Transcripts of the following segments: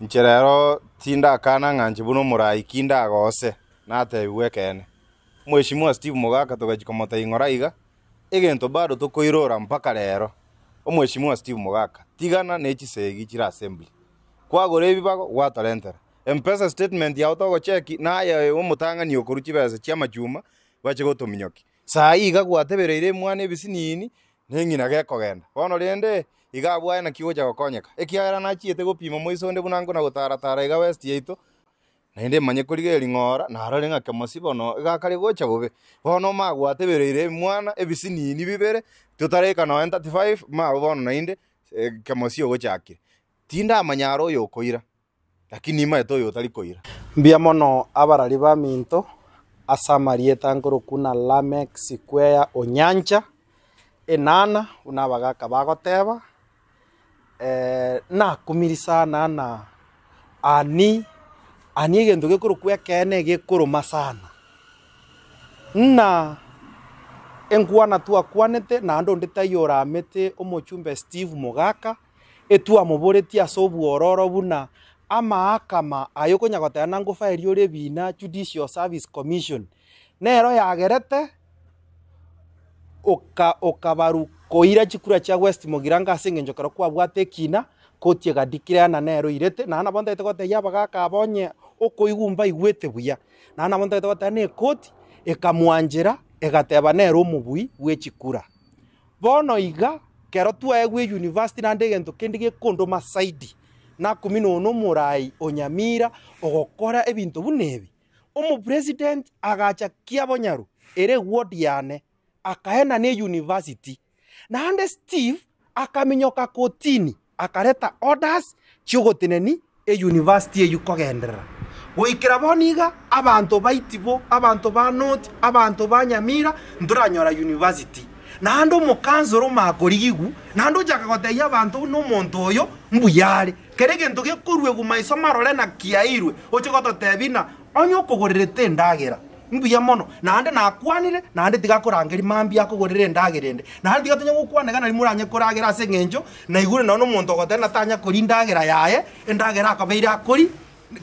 Ncherero tinda kana ng'anchi buno murai kinda gose natebiwe kene. Mheshimiwa Steve Mogaka tugachikomote ing'ora iga egento bado tukoirora mpaka rero. Mheshimiwa Steve Mogaka tigana nechisegi chira assembly. Kwagore ebibago gwatorentera. M-Pesa statement yao togocheki naye omotang'ani okoru chibesa chia machuma bache gotominyoki. Saa iga gwatebereire mwana ebisinini neng'ina gekogenda. Bono rende iga bwae na kigo chagokonyeka. Ekiagera nachiete gopima moisonde bunango na gutaratara iga west yaito. Naende manye kurigeri ng'ora narore ng'ake mosibono igakari gocha bobe. Bono magwatebereire mwana ebisinini bibere tutareka no 35 bono nainde kemosio gochakire. Tinda amanyaro yo koira. Lakini ima eto yo tali koira. Mbia mono abarari ba minto asamarieta ngoro kuna Lamek Sikwea Onyancha enana unabagaka bagoteba na kumirisa na ani egento gekuru kwe kene gekuru masana na enkwana twakwanete na ando ndetayora amete omochumbe Steve Mogaka etua moboreti asobu ororo buna amaakama ayokonyagotena ngofairi ore bina Judicial Service Commission nero yagerete okabaru koira chikura cha West Mogiranga asengenjokero kwa bwate kina kotie gadikirana nero irete na bonda itegote yabagaka abonye okoigumba igwete buya na bonda itegote ne koti ekamwanjera egateba nero omubui wechikura bono iga kero twaegwe university na ndegento kendige kondo masaidi na kumino no murai Onyamira ogokora ebintu bunebi omu president agacha kiabonyaru ere ward yane akaena ne university na ande Steve akaminyoka kotini akareta orders chiogoteneni university eyukogendera goikira boniga abantu baitibo abantu ba note abantu ba Nyamira nduranyora university na ando mukanzoro makorigigu na ando jakagoteya abantu no muntu oyo mbuyare kerege ntoge kurwe gumaiso marole na kiairwe ochigoto tebina onyo kogorerete ndagera mbuya mono na ande nakwanire na ande tigakorangeri mambi akogorere ndagerende na ande tigatonya gukwanega na limuranye koragera asengenjo na igure no muntu ogotena tanya korindagera yaye endagera akabeira akori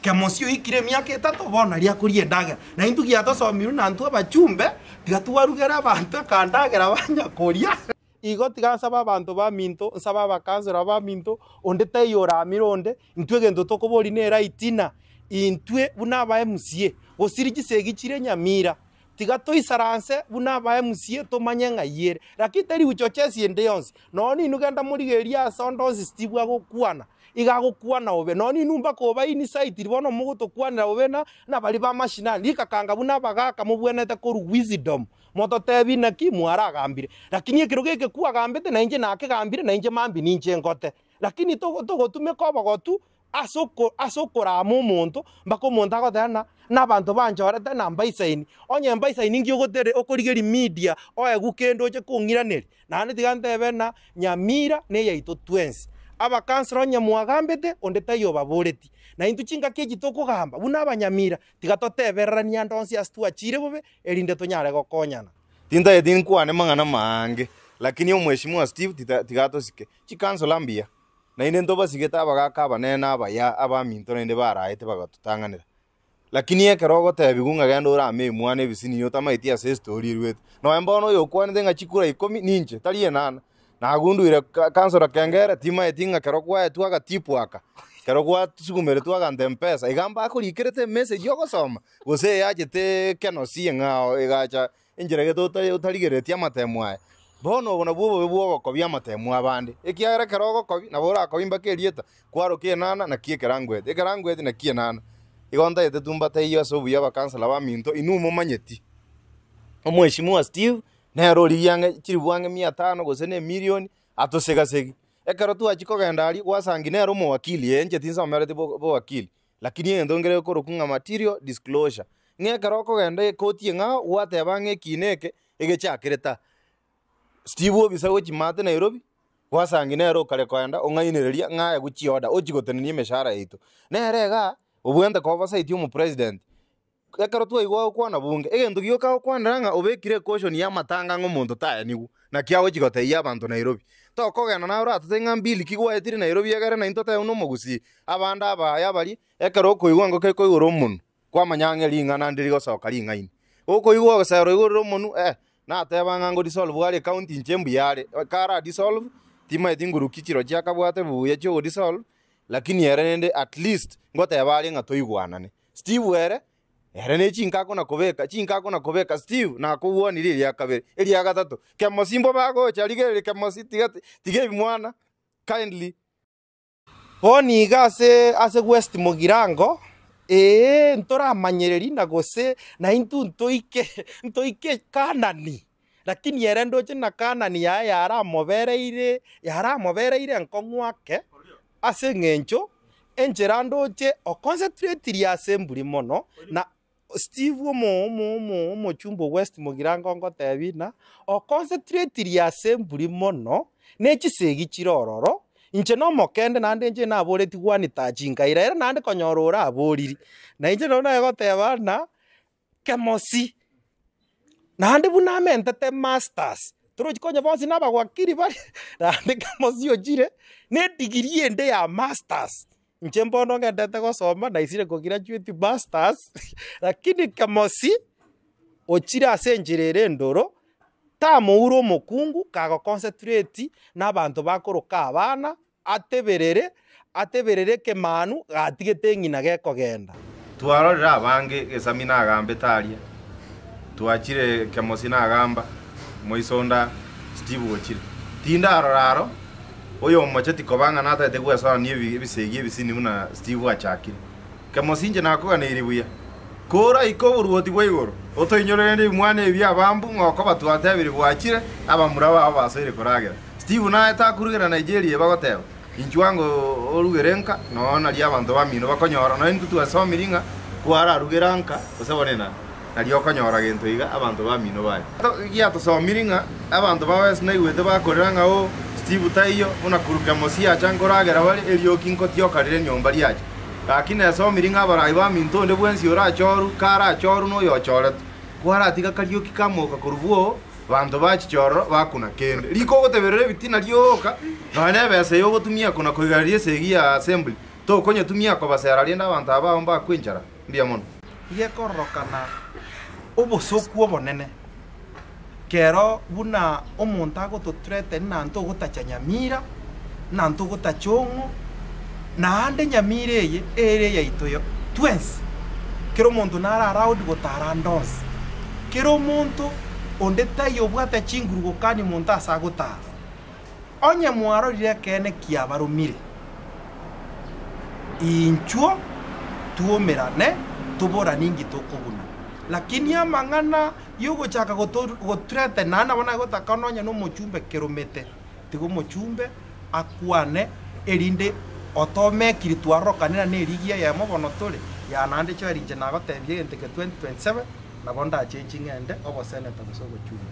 kemosio ikire miaka 3 bona ria kuri endagera na intu giatosomiru na ntu abachumbe tigatuwarugera abantu kandagera banyakoria igo tigasaba abantu ba minto nsaba bakanzera ba minto onde tayora mironde ntwe gento tokobori nera itina intwe buna ba MCA osirigi chire Nyamira tigato isaranse buna ba MCA tomanyenga yere rakitari uchochesi ende yonse noni nugenda murigeria sondozi Steve agokwana igagokwana obe noni numba koba ini site bono mugoto kwanira obe na bali ba mashinani likakanga buna bagaka mubwenete koru wisdom moto tebi na kimwara agambire lakini ekirogeke ku agambete na inje nake gambire na inje mambi ninje ngote lakini togo tumekoba gotu asokora mu muntu mbako muntu agothana nabantu banjorete na mbaisaini onye mbaisaini ngiogotere okorigeri media oegukendo je kungiraneri na ni tigantebe na Nyamira ne yaito twensi aba kansero nyamwagambete onde tayo baboreti na intu chinga keji tokogamba buna abanyamira tigatoteberania ndonsi astuachire bobe erinde tonyare gokonyana Tinda edin kwane mangana mange lakini omheshimiwa Steve tigatosike chikansela mbia na ine ndoba sigeta abagaka abanena abaya abaminto nende baraite bagatutanganira lakini ekerogo tebigunga gendo urame mwana ebisini yo tamaitia se story rwet no embono yo kwane nga chikura 10 ninje taliye nana na gundu ire kansora kengere tima etinga kerokwa etwaga tipwaka kerokwa tusugumere twaga M-Pesa igamba akurikirete message yo gosoma gose yachete kenosie ngao igacha injire geto utarigeretia matemwae bono bona bubo bwo kobya matemwa abande ekiagera kerogo kobi na bora kobimba kerieta kwaro kienana na kiekerangwete ekerangwete na kienana igonda yete tumbate iyo so buya bakansala ba minto inumo manyeti omheshimiwa Steve nero riyange chiribwange 500 gose ne million atosegasegi ekero tu achikogenda ali wasangi nero mo wakili enje tinsa merete bo wakili lakini endongere korokunga material disclosure ngekero kogenda koti nga watebange kineke egechakireta Steve obisago chimate Nairobi wasangi nero kare kwenda ongainereria ngaya guchioda ochigotenenie meshara yito nerega obwenda ko oversight yo mu president ekero twaigwa okwana bunge egento gioka okwanderanga obekire caution ya matanga ng'omonto tayanigu na kiago chigoteia abanto Nairobi tokogenda nawe ratete ng'a mbili kigwaetire Nairobi egere na into teu nomogusi abande abaya bari ekero okoigwa ngoke koigora omono kwamanyang'e ring'ana ndiri gosoka ring'aini okoigwa ogosero igorera omonu nateba ng'a ngodissolve gare county inche mbuyare kara dissolve timaeti nguruki chiro chiakabwate buya chiogodissolve lakini ere nende at least ngoteba are ng'a toigwanane Steve ere ne chinkako na kobeka Steve na kuwonire eria kabere eria gatatu kemosimbo bagocha rigere kemosi tige mwana kindly boni gase ase West Mogirango ntoramanyereri na gose na intu ntoike Kanani lakini ere ndoche na Kanani yara mobereire nkong'wake ase ng'encho enchera ndoche o concentrate ria assembly mono na Steve omo chumbo West Mogirango ngotebina o concentrate ria assembly mono nechisegi chirororo inche no mokende nande nje na aboreti gwani tajinga ira nande konyorora aboriri na inche no na goteba na kemosi nande buna mentete masters toro chikonya bonsi naba gwakiri bari nande kemosi ojire ne degree ende ya masters inche mbono ngendete gosoma na isire ko graduate masters lakini kemosi ochira asenjirere ndoro tamuuro mokungu kago concentrate n'abantu bakoroka abana ateberere kemanu gatigete ng'ina gekogenda twarorera abange gesami nagambe taria twachire kemosi nagamba moisonda Steve gochire tinda aroraro oyo mocheti kobanga natete gwesora ni ebisegi ebisini muna Steve achakire kemosi nje nakoganire buya kora ikoburuoti bwaigoro otoinyorende mwana ebya abambu ngoko batwatebire gwachire abamura abasoire koragera Steve na etakurugera Nigeria bagoteba inchwango orugerenka nona ria abantu bamino bakonyora no intu twasomiringa kwara rugeranka osabonena nari okonyora gento iga abantu bamino baye ya tosomiringa abantu bawes na igwete bakoreranga o Steve taiyo una kuruka mosia changoragera bari eriokinko tiokarire nyomba riaje lakini asomiringa abarai baminto nde bwensi ora choru kara choru no yo choret kwara tiga karioki kamoka kurubuo bantu bachichoro bakuna kende liko goteberere bitina rioka none bese yo gotumia kuna koigarie segia assembly to konye tumia ko basera rienda abantu aba omba kwinjara mbia mono ye korokana obosoku obonene kero buna omuntu agototrete nanto gotachanyamira nanto gotachongo na ande nyamire eye yaitoyo twins kero muntu nara around gotara ndonsi kero muntu onde tayo bwata chinguru gokani muntu asagotara onye mwaro rire kene kiabarumire inchuo tuomerane tubora ningi tokobuna lakini amang'ana yogochaka gotrete nana bona gotakanonya no mochumbe keromete tigo mochumbe akwane erinde otome kiritwarokanira nerigia ya mobono tole ya nande cho erinje nagotebie genteke 2027 na bonda changing ende obo senator gosogo chumbe